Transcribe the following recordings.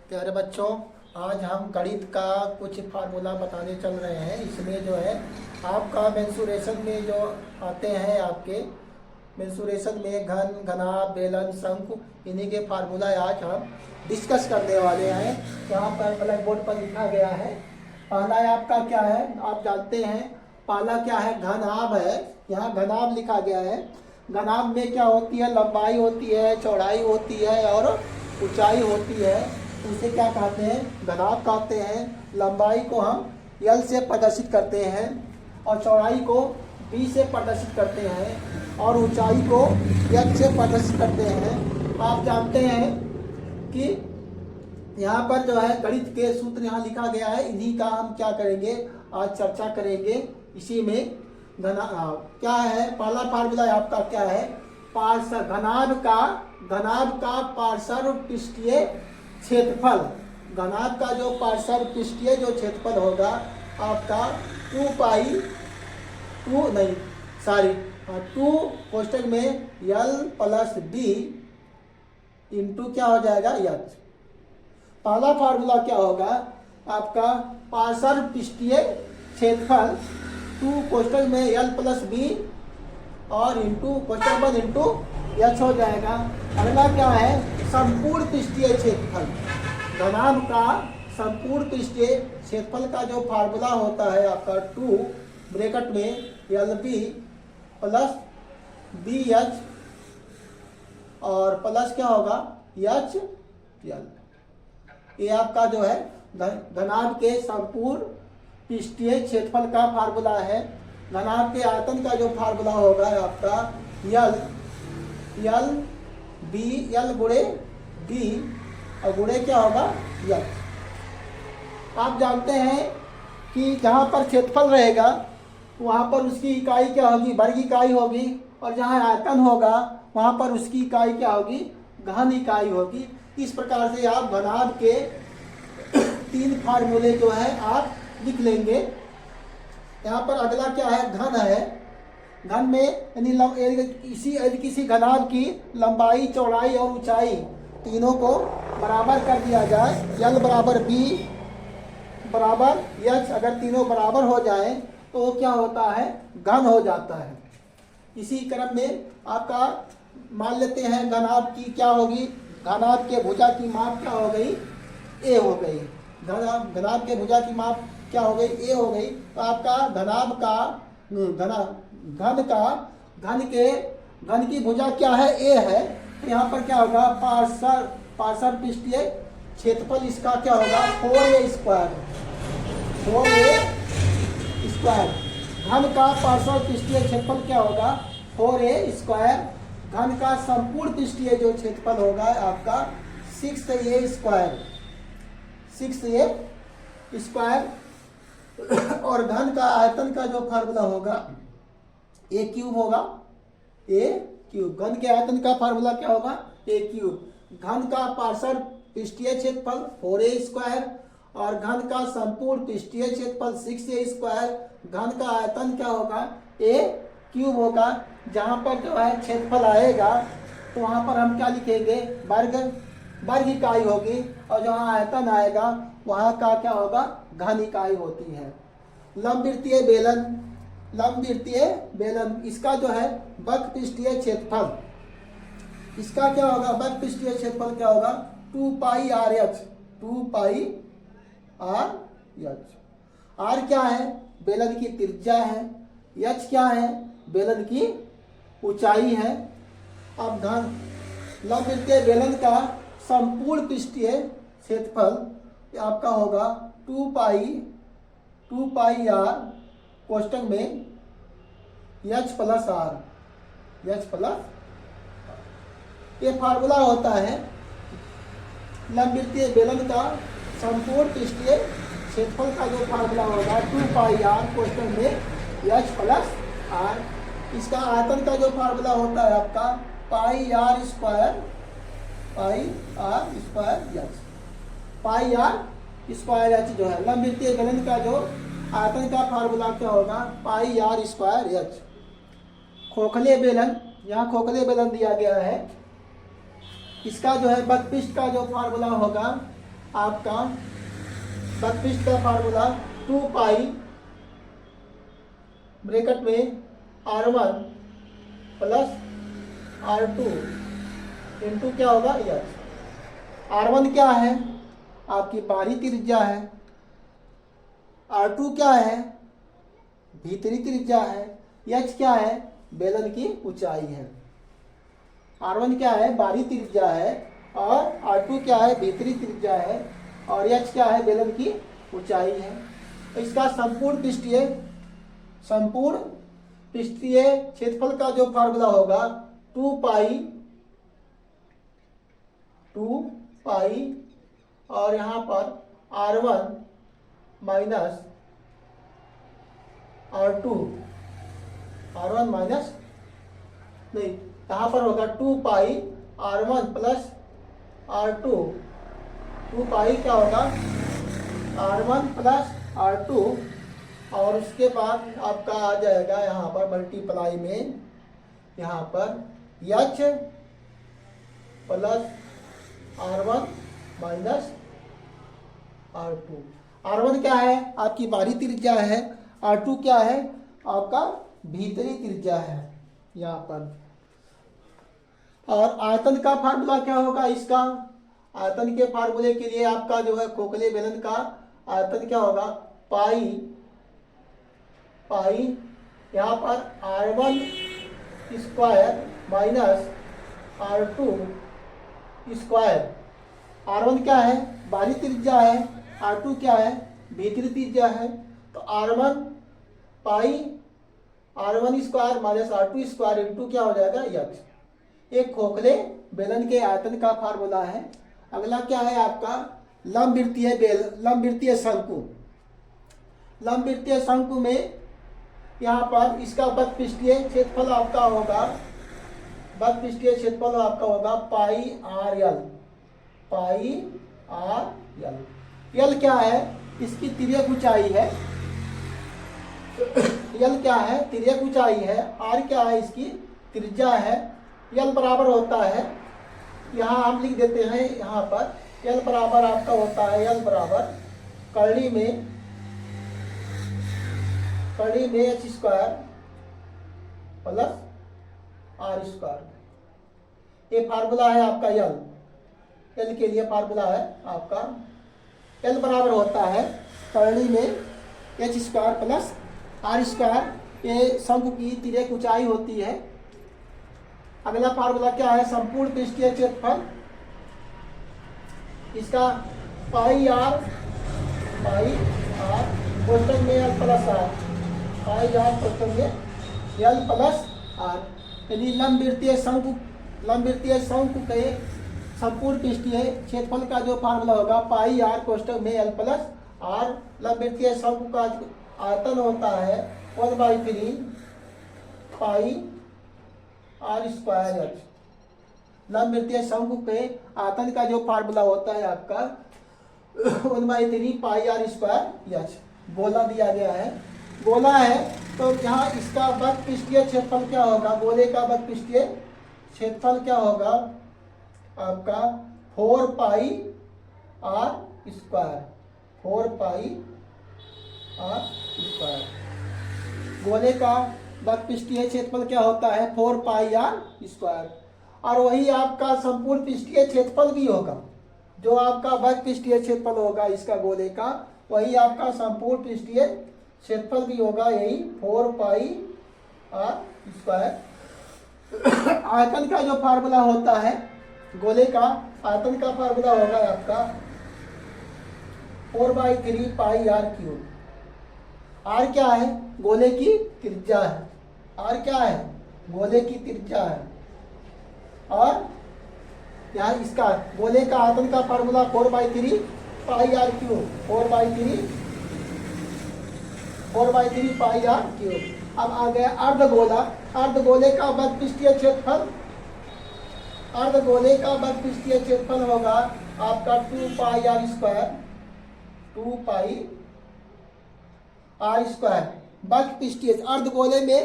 प्यारे बच्चों, आज हम गणित का कुछ फार्मूला बताने चल रहे हैं। इसमें जो है आपका मेंसुरेशन में जो आते हैं, आपके मेंसुरेशन में घन, घनाभ, बेलन, शंकु, इन्हीं के फार्मूला आज हम डिस्कस करने वाले हैं। यहाँ पर ब्लैक बोर्ड पर लिखा गया है। पहला आपका क्या है, आप जानते हैं। पहला क्या है, घनाभ है। यहाँ घनाभ लिखा गया है। घनाभ में क्या होती है, लंबाई होती है, चौड़ाई होती है और ऊंचाई होती है। इसे क्या कहते हैं, घनाभ कहते हैं। लंबाई को हम L से प्रदर्शित करते हैं और चौड़ाई को B से प्रदर्शित करते हैं और ऊंचाई को H से प्रदर्शित करते हैं। आप जानते हैं कि यहाँ पर जो है गणित के सूत्र यहाँ लिखा गया है। इन्हीं का हम क्या करेंगे, आज चर्चा करेंगे। इसी में क्या है, पहला फार्मूला आपका क्या है, पार्श्व घनाभ का पार्श्व पृष्ठीय क्षेत्रफल। घनाभ का जो पार्श्व पृष्ठीय जो क्षेत्रफल होगा आपका 2 कोष्ठक में L प्लस D इंटू क्या हो जाएगा, H। पहला फार्मूला क्या होगा आपका, पार्श्व पृष्ठीय क्षेत्रफल 2 कोष्ठक में L प्लस B और इंटू कोष्ठक बंद इंटू H हो जाएगा। अगला क्या है, संपूर्ण पृष्ठीय क्षेत्रफल। घनाभ का संपूर्ण पृष्ठीय क्षेत्रफल का जो फार्मूला होता है आपका 2 ब्रैकेट में LB प्लस BH और प्लस क्या होगा HL। ये आपका जो है घनाभ के संपूर्ण पृष्ठीय क्षेत्रफल का फार्मूला है। घनाभ के आयतन का जो फार्मूला होगा आपका L गुणे B और गुणे क्या होगा H। आप जानते हैं कि जहाँ पर क्षेत्रफल रहेगा वहाँ पर उसकी इकाई क्या होगी, वर्ग इकाई होगी, और जहाँ आयतन होगा वहाँ पर उसकी इकाई क्या होगी, घन इकाई होगी। इस प्रकार से आप घनाभ के 3 फार्मूले जो है आप लिख लेंगे। यहाँ पर अगला क्या है, घन है। घन में यानी किसी घनाभ की लंबाई, चौड़ाई और ऊंचाई तीनों को बराबर कर दिया जाए। L बराबर B बराबर H, अगर तीनों बराबर हो जाए तो क्या होता है, घन हो जाता है। इसी क्रम में आपका मान लेते हैं घनाभ की क्या होगी, घनाभ के भुजा की माप क्या हो गई, A हो गई। घनाभ के भुजा की माप क्या हो गई, A हो गई। तो आपका घन की भुजा क्या है, A है। तो यहाँ पर क्या होगा, पार्श्व पृष्ठीय क्षेत्रफल इसका क्या होगा, 4A स्क्वायर। घन का पार्श्व पृष्ठीय क्षेत्रफल क्या होगा, 4A स्क्वायर। घन का संपूर्ण पृष्ठीय जो क्षेत्रफल होगा आपका 6A स्क्वायर। और घन का आयतन का जो फार्मूला होगा A क्यूब होगा, A क्यूब। घन के आयतन का फार्मूला क्या होगा, A क्यूब। घन का पार्श्व पृष्ठीय क्षेत्रफल 4A स्क्वायर और घन का संपूर्ण पृष्ठीय क्षेत्रफल 6A स्क्वायर। घन का आयतन क्या होगा, A क्यूब होगा। जहाँ पर जो है क्षेत्रफल आएगा तो वहाँ पर हम क्या लिखेंगे, वर्ग इकाई होगी, और जहाँ आयतन आएगा वहाँ का क्या होगा, घन इकाई होती है। लंबवृत्तीय बेलन, इसका जो है वक्र पृष्ठीय क्षेत्रफल, इसका क्या होगा, वक्र पृष्ठीय क्षेत्रफल क्या होगा, 2πRH। R क्या है, बेलन की त्रिज्या है। H क्या है, बेलन की ऊंचाई है। अब लंबवृत्तीय बेलन का संपूर्ण पृष्ठीय क्षेत्रफल आपका होगा 2πR कोष्ठक में H प्लस R। ये फार्मूला होता है लंबवृत्तीय बेलन का संपूर्ण पृष्ठीय क्षेत्रफल का जो फार्मूला होगा 2πR कोष्ठक में H प्लस R। इसका आयतन का जो फार्मूला होता है आपका πR स्क्वायर H जो है। लंबवृत्तीय बेलन का जो आयतन का फार्मूला क्या होगा, πR स्क्वायर H। खोखले बेलन, यहाँ खोखले बेलन दिया गया है। इसका जो है बकपृष्ठ का जो फार्मूला होगा आपका बकपृष्ठ का फार्मूला 2 पाई ब्रैकेट में R1 प्लस R2 इंटू क्या होगा यच। R1 क्या है? आपकी बाहरी त्रिज्या है। R2 क्या है? भीतरी त्रिज्या है। H क्या है? बेलन की ऊंचाई है। R1 क्या है? बाहरी त्रिज्या है और R2 क्या है? भीतरी त्रिज्या है और H क्या है? बेलन की ऊंचाई है। तो इसका संपूर्ण पृष्ठीय क्षेत्रफल का जो फार्मूला होगा 2 पाई और यहाँ पर R1 माइनस R1 माइनस नहीं, यहाँ पर होगा 2 पाई R1 प्लस R2। 2 पाई क्या होगा? R1 प्लस R2 और उसके बाद आपका आ जाएगा यहाँ पर मल्टीप्लाई में यहाँ पर H plus R1 minus R2। R1 क्या है? आपकी बाहरी त्रिज्या है। R2 क्या है? आपका भीतरी त्रिज्या है यहाँ पर। और आयतन का फार्मूला क्या होगा इसका? आयतन के फार्मूले के लिए आपका जो है खोखले बेलन का आयतन क्या होगा? पाई यहाँ पर R1 square minus R2 square. R1 क्या है? बाहरी त्रिज्या है। R2 क्या है? भीतरी त्रिज्या है। तो R1 square minus R2 square into क्या हो जाएगा? यच। एक खोखले बेलन के आयतन का फार्मूला है। अगला क्या है आपका? लंबवृत्तीय शंकु। लंबवृत्तीय शंकु में यहाँ पर इसका बकपृष्ठीय क्षेत्रफल आपका होगा पाई आर यल। यल क्या है? इसकी तिर्यक ऊंचाई है। यल क्या है? तिर्यक ऊंचाई है। आर क्या है? इसकी त्रिज्या है। यल बराबर होता है, यहाँ हम लिख देते हैं यहाँ पर यल बराबर आपका होता है यल बराबर कड़ी में H square plus R square. ये फार्मूला है आपका यल के लिए फार्मूला है आपका। यल बराबर होता है कड़ी में H square plus R square. ये शंकु की तिर्यक ऊंचाई होती है। अगला फार्मूला क्या है? संपूर्ण पृष्ठीय क्षेत्रफल। इसका पाई आर क्वेश्चन में L plus R, pi R question में एल प्लस आर। यदि लंबवृत्तीय शंकु के संपूर्ण पृष्ठीय क्षेत्रफल का जो फार्मूला होगा पाई आर क्वेश्चन में एल प्लस आर। लंबवृत्तीय शंकु का आयतन होता है 1/3 पाई आर स्क्वायर एच। लंबवृत्तीय शंकु के आयतन का जो फार्मूला होता है आपका 1/3 पाई आर स्क्वायर एच। गोला दिया गया है, गोला है तो यहाँ इसका बकपृष्ठीय क्षेत्रफल क्या होगा? गोले का बकपृष्ठीय क्षेत्रफल क्या होगा आपका? 4 pi r square. 4 pi r square. गोले का बकपृष्ठीय क्षेत्रफल क्या होता है? 4 पाई आर स्क्वायर। और वही आपका संपूर्ण पृष्ठीय क्षेत्रफल भी होगा। जो आपका बकपृष्ठीय क्षेत्रफल होगा इसका गोले का, वही आपका संपूर्ण पृष्ठीय क्षेत्रफल भी होगा, यही 4 पाई आर स्क्वायर। आयतन का जो फार्मूला होता है गोले का, आयतन का फार्मूला होगा आपका 4/3 पाई आर क्यूब। आर क्या है? गोले की त्रिज्या है। आर क्या है? गोले की त्रिज्या है। और यहाँ इसका गोले का आयतन का formula 4/3 pi are cube. 4/3 pi are cube. अब आ गया अर्धगोला। अर्धगोले का बकपृष्ठीय क्षेत्रफल, अर्धगोले का बकपृष्ठीय क्षेत्रफल होगा आपका 2 pi r square. 2 pi r square. बकपृष्ठीय अर्धगोले में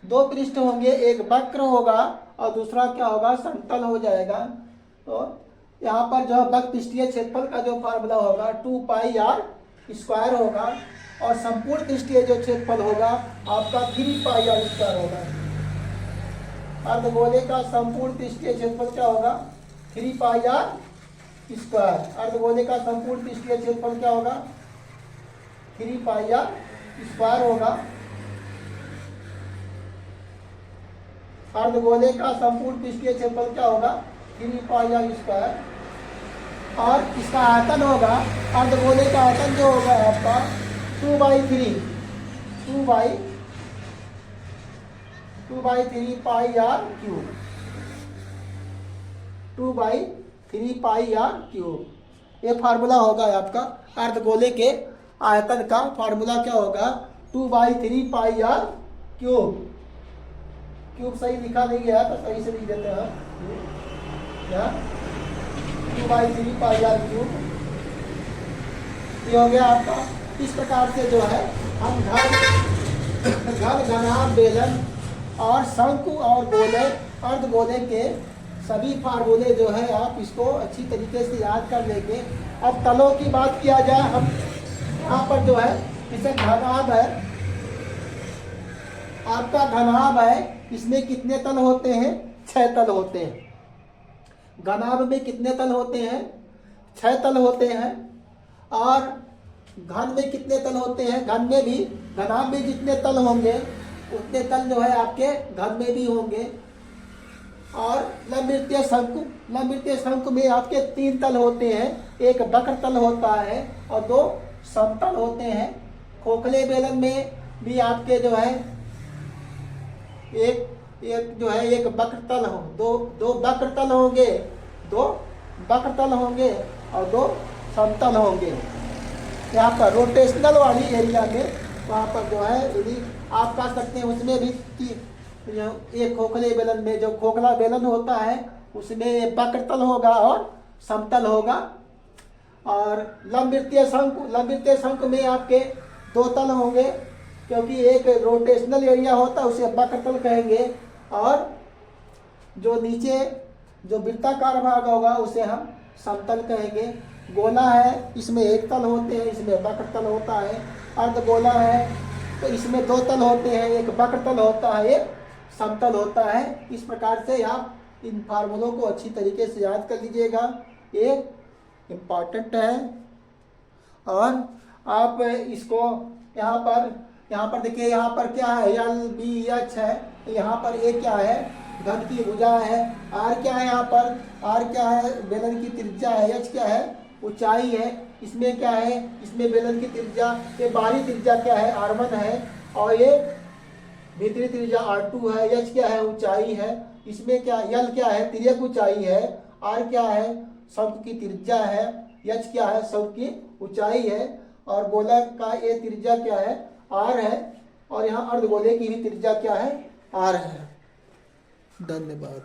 2 पृष्ठ होंगे, एक वक्र होगा और दूसरा क्या होगा? समतल हो जाएगा। तो यहाँ पर जो वक्त पृष्ठीय क्षेत्रफल का जो फार्मूला होगा 2 पाई आर स्क्वायर होगा, और संपूर्ण पृष्ठीय जो क्षेत्रफल होगा आपका 3 पाई आर स्क्वायर होगा। अर्धगोले का संपूर्ण पृष्ठीय क्षेत्रफल क्या होगा? 3 पाई आर स्क्वायर। अर्धगोले का संपूर्ण पृष्ठीय क्षेत्रफल क्या होगा? 3 पाई आर स्क्वायर होगा। अर्धगोले का संपूर्ण पृष्ठीय क्षेत्रफल क्या होगा? 3 पाई आर स्क्वायर। और इसका आयतन होगा, अर्धगोले का आयतन जो होगा आपका 2/3 pi are cube, 2/3 pi are cube. ये फार्मूला होगा आपका अर्धगोले के आयतन का। फार्मूला क्या होगा? 2/3 पाई आर क्यूब। क्यूब सही लिखा नहीं गया तो सही से लिख देते हैं क्या? 2/3 पाई आर क्यूब। ये हो गया आपका। इस प्रकार से जो है हम घन घनाभ बेलन और शंकु और गोले अर्धगोले के सभी फार्मूले जो है आप इसको अच्छी तरीके से याद कर लेंगे। अब तलों की बात किया जाए, हम यहाँ पर जो है इसे घनाभ है, आपका घनाभ है, इसमें कितने तल होते हैं? 6 तल होते हैं। घनाभ में कितने तल होते हैं? 6 तल होते हैं। और घन में कितने तल होते हैं? घन में भी, घनाभ में जितने तल होंगे उतने तल जो है आपके घन में भी होंगे। और लंबवृत्तीय शंकु में आपके 3 तल होते हैं, एक वक्र तल होता है और 2 समतल होते हैं। खोखले बेलन में भी आपके जो है एक वक्र तल हो, दो वक्र तल होंगे, 2 वक्र तल होंगे और 2 समतल होंगे। यहाँ पर रोटेशनल वाली एरिया में वहाँ पर जो है यदि आप कह सकते हैं उसमें भी एक खोखले बेलन में जो खोखला बेलन होता है उसमें वक्र तल होगा और समतल होगा। और लंबवृत्तीय शंकु में आपके 2 तल होंगे, क्योंकि एक रोटेशनल एरिया होता है उसे वक्र तल कहेंगे, और जो नीचे जो वृत्ताकार भाग होगा उसे हम समतल कहेंगे। गोला है, इसमें 1 तल होते हैं, इसमें वक्र तल होता है। अर्धगोला है तो इसमें 2 तल होते हैं, एक वक्र तल होता है, एक समतल होता है। इस प्रकार से आप इन फार्मूलों को अच्छी तरीके से याद कर लीजिएगा, ये इम्पॉर्टेंट है। और आप इसको यहाँ पर देखिए, यहाँ पर क्या है? LBH है, यहाँ पर ए क्या है? घन की भुजा है। आर क्या है? यहाँ पर आर क्या है? बेलन की त्रिज्या है। एच क्या है? ऊंचाई है। इसमें क्या है? इसमें बेलन की त्रिज्या, ये बाहरी त्रिज्या क्या है? R1 है, और ये भीतरी त्रिज्या R2 है। एच क्या है? ऊंचाई है। इसमें क्या? L क्या है? तिर्यक ऊंचाई है। R क्या है? शंकु की त्रिज्या है। एच क्या है? शंकु की ऊंचाई है। और गोला का ये त्रिज्या क्या है? R है। और यहाँ अर्धगोले की भी त्रिज्या क्या है? R है। धन्यवाद।